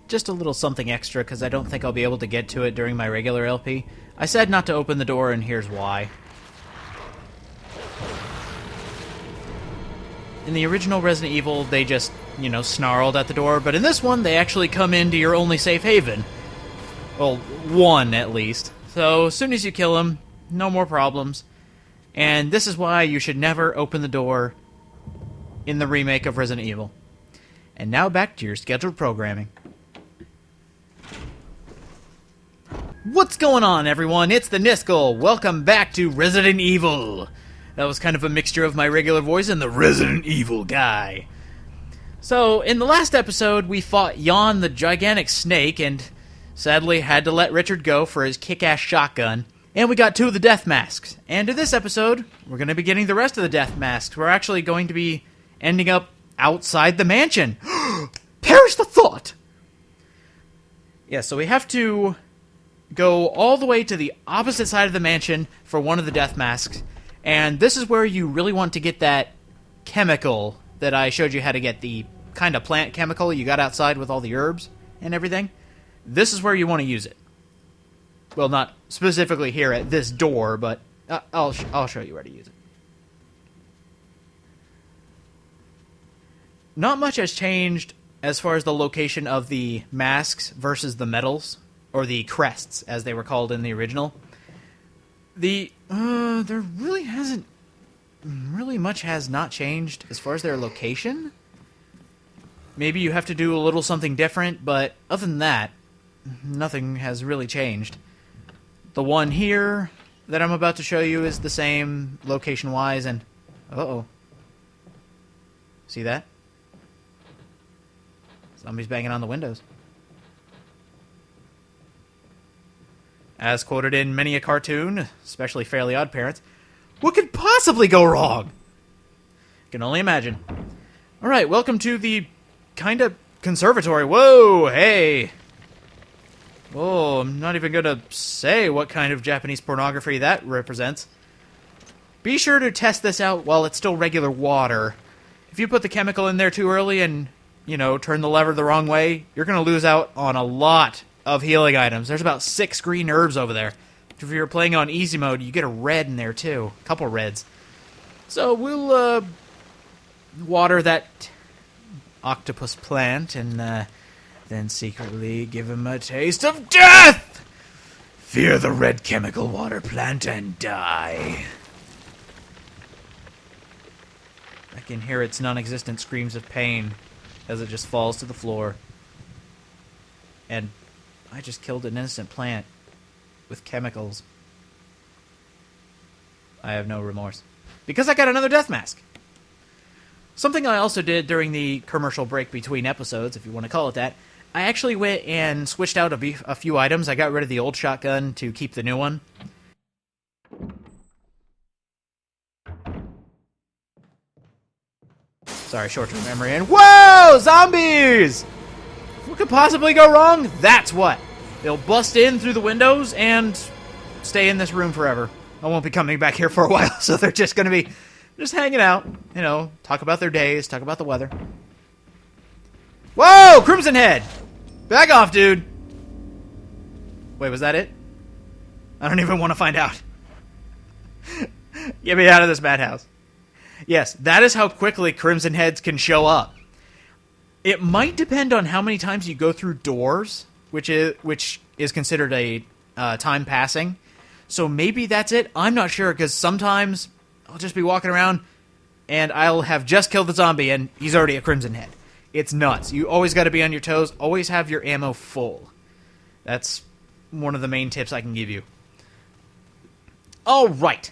just a little something extra because I don't think I'll be able to get to it during my regular LP. I said not to open the door, and here's why. In the original Resident Evil, they just, snarled at the door, but in this one, they actually come into your only safe haven. Well, one, at least. So, as soon as you kill them, no more problems. And this is why you should never open the door in the remake of Resident Evil. And now back to your scheduled programming. What's going on, everyone? It's the Niskel. Welcome back to Resident Evil. That was kind of a mixture of my regular voice and the Resident Evil guy. So, in the last episode, we fought Jan the gigantic snake and sadly had to let Richard go for his kick-ass shotgun. And we got 2 of the death masks. And in this episode, we're going to be getting the rest of the death masks. We're actually going to be ending up outside the mansion. Perish the thought! Yeah, so we have to go all the way to the opposite side of the mansion for one of the death masks. And this is where you really want to get that chemical that I showed you how to get, the kind of plant chemical you got outside with all the herbs and everything. This is where you want to use it. Well, not specifically here at this door, but I'll show you where to use it. Not much has changed as far as the location of the masks versus the medals, or the crests, as they were called in the original. There really hasn't... Really much has not changed as far as their location. Maybe you have to do a little something different, but other than that, nothing has really changed. The one here that I'm about to show you is the same location-wise, and... Uh-oh. See that? Somebody's banging on the windows. As quoted in many a cartoon, especially Fairly Odd Parents, what could possibly go wrong? I can only imagine. Alright, welcome to the kind of conservatory. Whoa, hey! Whoa, I'm not even gonna say what kind of Japanese pornography that represents. Be sure to test this out while it's still regular water. If you put the chemical in there too early and, turn the lever the wrong way, you're gonna lose out on a lot of healing items. There's about 6 green herbs over there. If you're playing on easy mode, you get a red in there too. A couple reds. So we'll water that octopus plant and then secretly give him a taste of death! Fear the red chemical water plant and die. I can hear its non-existent screams of pain as it just falls to the floor. And I just killed an innocent plant with chemicals. I have no remorse. Because I got another death mask. Something I also did during the commercial break between episodes, if you want to call it that, I actually went and switched out a few items. I got rid of the old shotgun to keep the new one. Sorry, short-term memory. And whoa! Zombies! What could possibly go wrong? That's what. They'll bust in through the windows and stay in this room forever. I won't be coming back here for a while, so they're just going to be just hanging out. Talk about their days, talk about the weather. Whoa! Crimson Head! Back off, dude! Wait, was that it? I don't even want to find out. Get me out of this madhouse. Yes, that is how quickly Crimson Heads can show up. It might depend on how many times you go through doors, which is considered a time passing. So maybe that's it. I'm not sure, because sometimes I'll just be walking around and I'll have just killed the zombie and he's already a Crimson Head. It's nuts. You always got to be on your toes. Always have your ammo full. That's one of the main tips I can give you. All right.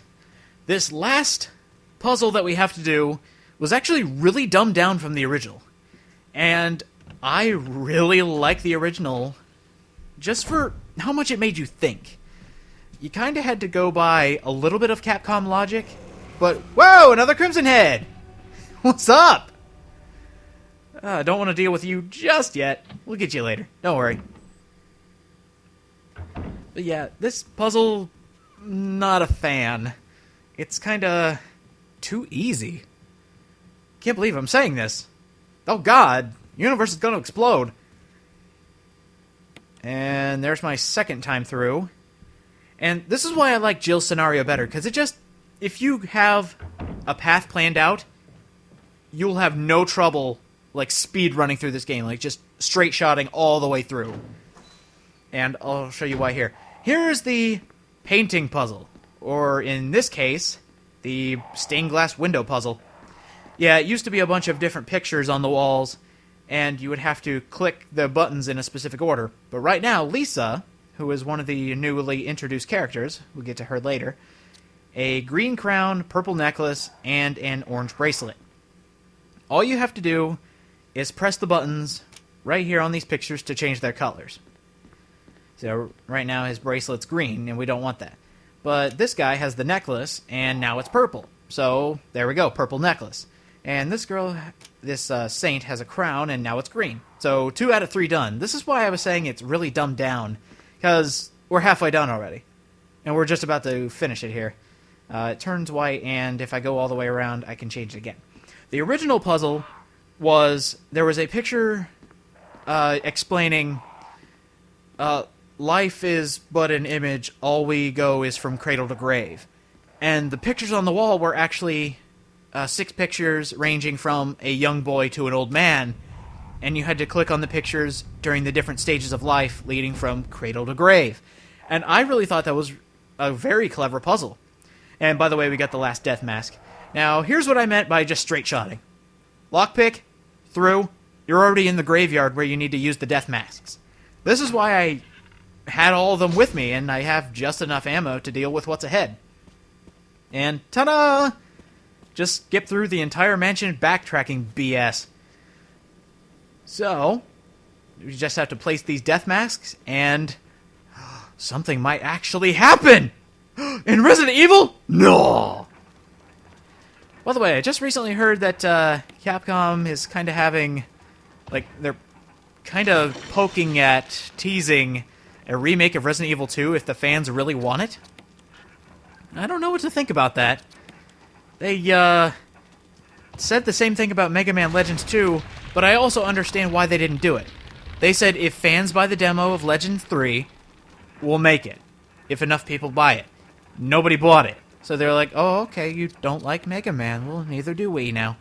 This last puzzle that we have to do was actually really dumbed down from the original. And I really like the original just for how much it made you think. You kind of had to go by a little bit of Capcom logic, but whoa, another Crimson Head! What's up? I don't want to deal with you just yet. We'll get you later. Don't worry. But yeah, this puzzle, not a fan. It's kind of too easy. Can't believe I'm saying this. Oh god, the universe is going to explode. And there's my second time through. And this is why I like Jill's scenario better, because it just... If you have a path planned out, you'll have no trouble, like, speed running through this game. Like, just straight shotting all the way through. And I'll show you why here. Here's the painting puzzle. Or, in this case, the stained glass window puzzle. Yeah, it used to be a bunch of different pictures on the walls, and you would have to click the buttons in a specific order. But right now, Lisa, who is one of the newly introduced characters, we'll get to her later, a green crown, purple necklace, and an orange bracelet. All you have to do is press the buttons right here on these pictures to change their colors. So right now his bracelet's green, and we don't want that. But this guy has the necklace, and now it's purple. So there we go, purple necklace. And this girl, this saint, has a crown, and now it's green. So 2 out of 3 done. This is why I was saying it's really dumbed down, because we're halfway done already. And we're just about to finish it here. It turns white, and if I go all the way around, I can change it again. The original puzzle was, there was a picture explaining, life is but an image, all we go is from cradle to grave. And the pictures on the wall were actually 6 pictures ranging from a young boy to an old man, and you had to click on the pictures during the different stages of life leading from cradle to grave. And I really thought that was a very clever puzzle. And by the way, we got the last death mask. Now, here's what I meant by just straight shotting. Lockpick, through, you're already in the graveyard where you need to use the death masks. This is why I had all of them with me, and I have just enough ammo to deal with what's ahead. And ta-da! Just skip through the entire mansion backtracking BS. So, we just have to place these death masks, and something might actually happen! In Resident Evil? No! By the way, I just recently heard that Capcom is kind of having, like, they're kind of poking at, teasing a remake of Resident Evil 2 if the fans really want it. I don't know what to think about that. They, said the same thing about Mega Man Legends 2, but I also understand why they didn't do it. They said if fans buy the demo of Legends 3, we'll make it. If enough people buy it. Nobody bought it. So they're like, oh, okay, you don't like Mega Man. Well, neither do we now.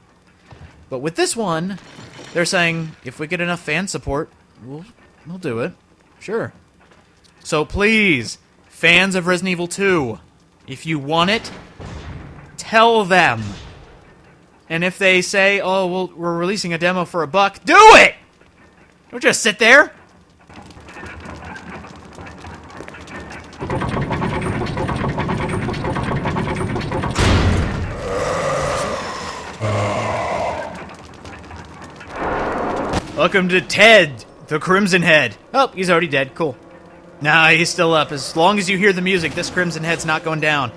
But with this one, they're saying, if we get enough fan support, we'll do it. Sure. So please, fans of Resident Evil 2, if you want it, tell them. And if they say, oh, well, we're releasing a demo for $1, do it! Don't just sit there. Welcome to Ted, the Crimson Head. Oh, he's already dead. Cool. Nah, he's still up. As long as you hear the music, this Crimson Head's not going down.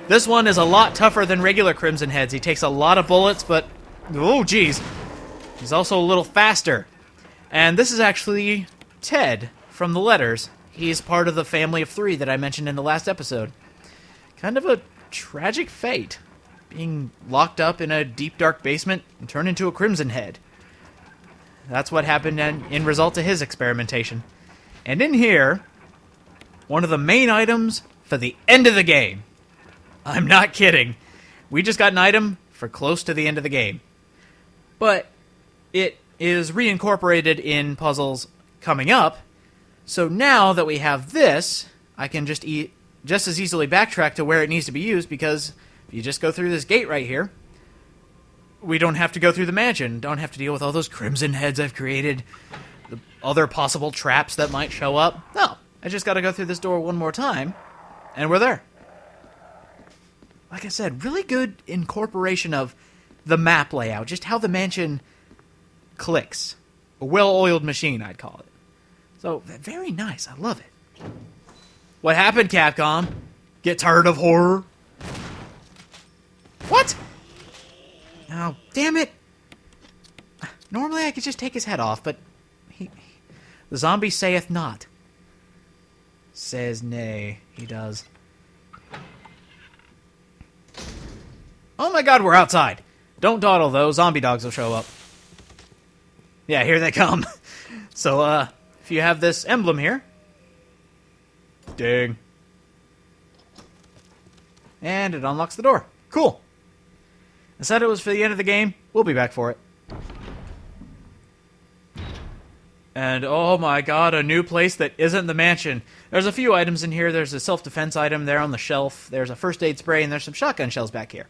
This one is a lot tougher than regular Crimson Heads. He takes a lot of bullets, but... oh, jeez. He's also a little faster. And this is actually Ted from the letters. He's part of the family of 3 that I mentioned in the last episode. Kind of a tragic fate. Being locked up in a deep, dark basement and turned into a Crimson Head. That's what happened in result to his experimentation. And in here, one of the main items for the end of the game. I'm not kidding. We just got an item for close to the end of the game. But it is reincorporated in puzzles coming up. So now that we have this, I can just as easily backtrack to where it needs to be used, because if you just go through this gate right here, we don't have to go through the mansion. Don't have to deal with all those Crimson Heads I've created, the other possible traps that might show up. No, I just got to go through this door one more time, and we're there. Like I said, really good incorporation of the map layout, just how the mansion clicks. A well-oiled machine, I'd call it. So, very nice. I love it. What happened, Capcom? Get tired of horror? What? Oh, damn it. Normally I could just take his head off, but the zombie saith not. Says nay. He does. Oh my god, we're outside. Don't dawdle, though. Zombie dogs will show up. Yeah, here they come. So, if you have this emblem here, Ding. And it unlocks the door. Cool. I said it was for the end of the game. We'll be back for it. And oh my god, a new place that isn't the mansion. There's a few items in here. There's a self-defense item there on the shelf. There's a first aid spray, and there's some shotgun shells back here.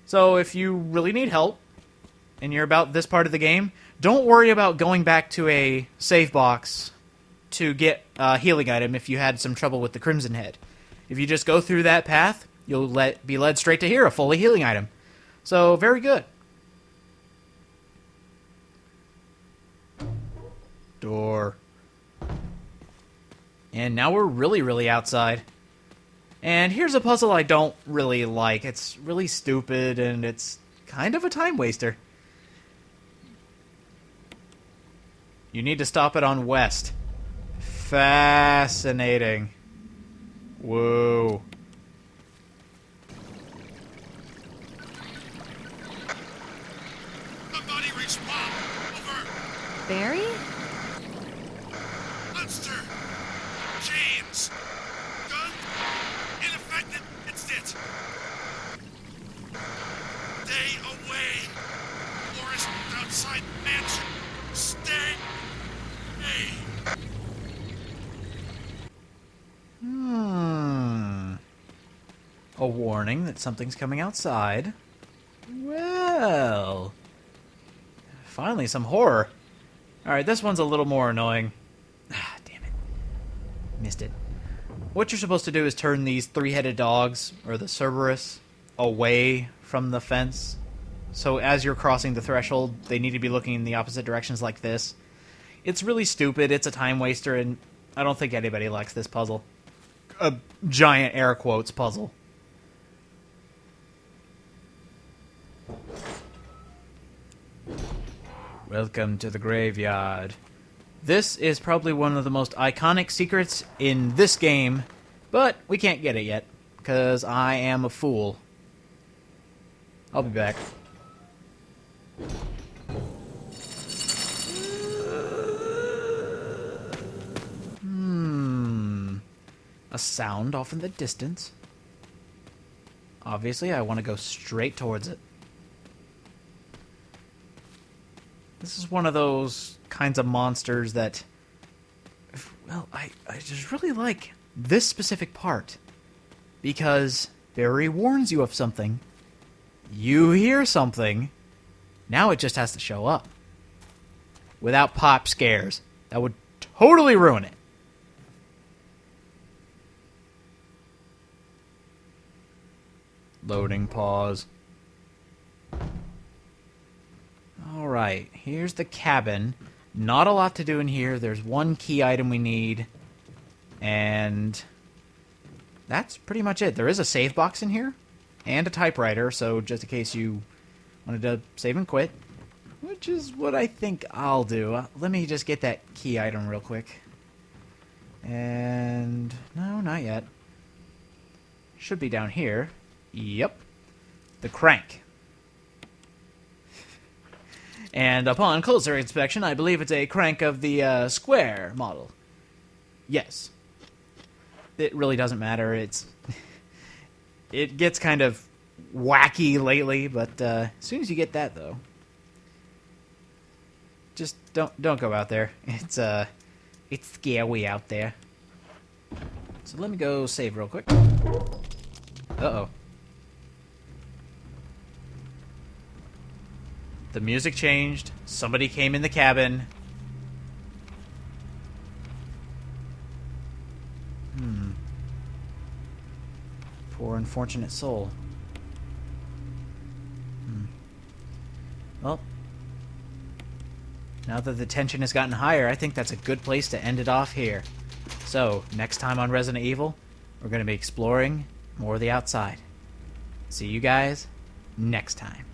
So if you really need help, and you're about this part of the game, don't worry about going back to a save box to get a healing item if you had some trouble with the Crimson Head. If you just go through that path, you'll be led straight to here, a fully healing item. So, very good. Door. And now we're really outside. And here's a puzzle I don't really like. It's really stupid, and it's kind of a time waster. You need to stop it on west. Fascinating. Whoa. Somebody respond. Over. Barry? Monster. James. Gun. Ineffective. It's it. Stay away. Forest outside mansion. Stay. Hey. A warning that something's coming outside. Well. Finally, some horror. Alright, this one's a little more annoying. Ah, damn it. Missed it. What you're supposed to do is turn these three-headed dogs, or the Cerberus, away from the fence. So as you're crossing the threshold, they need to be looking in the opposite directions like this. It's really stupid, it's a time waster, and I don't think anybody likes this puzzle. A giant air quotes puzzle. Welcome to the graveyard. This is probably one of the most iconic secrets in this game, but we can't get it yet, because I am a fool. I'll be back. A sound off in the distance. Obviously, I want to go straight towards it. This is one of those kinds of monsters that... Well, I just really like this specific part. Because Barry warns you of something. You hear something. Now it just has to show up. Without pop scares. That would totally ruin it. Loading pause. Alright, here's the cabin. Not a lot to do in here. There's one key item we need. And that's pretty much it. There is a save box in here. And a typewriter, so just in case you wanted to save and quit. Which is what I think I'll do. Let me just get that key item real quick. And... no, not yet. Should be down here. Yep. The crank. And upon closer inspection, I believe it's a crank of the square model. Yes. It really doesn't matter. It's it gets kind of wacky lately, but as soon as you get that, though, just don't go out there. It's scary out there. So let me go save real quick. Uh-oh. The music changed. Somebody came in the cabin. Poor unfortunate soul. Well, now that the tension has gotten higher, I think that's a good place to end it off here. So, next time on Resident Evil, we're going to be exploring more of the outside. See you guys next time.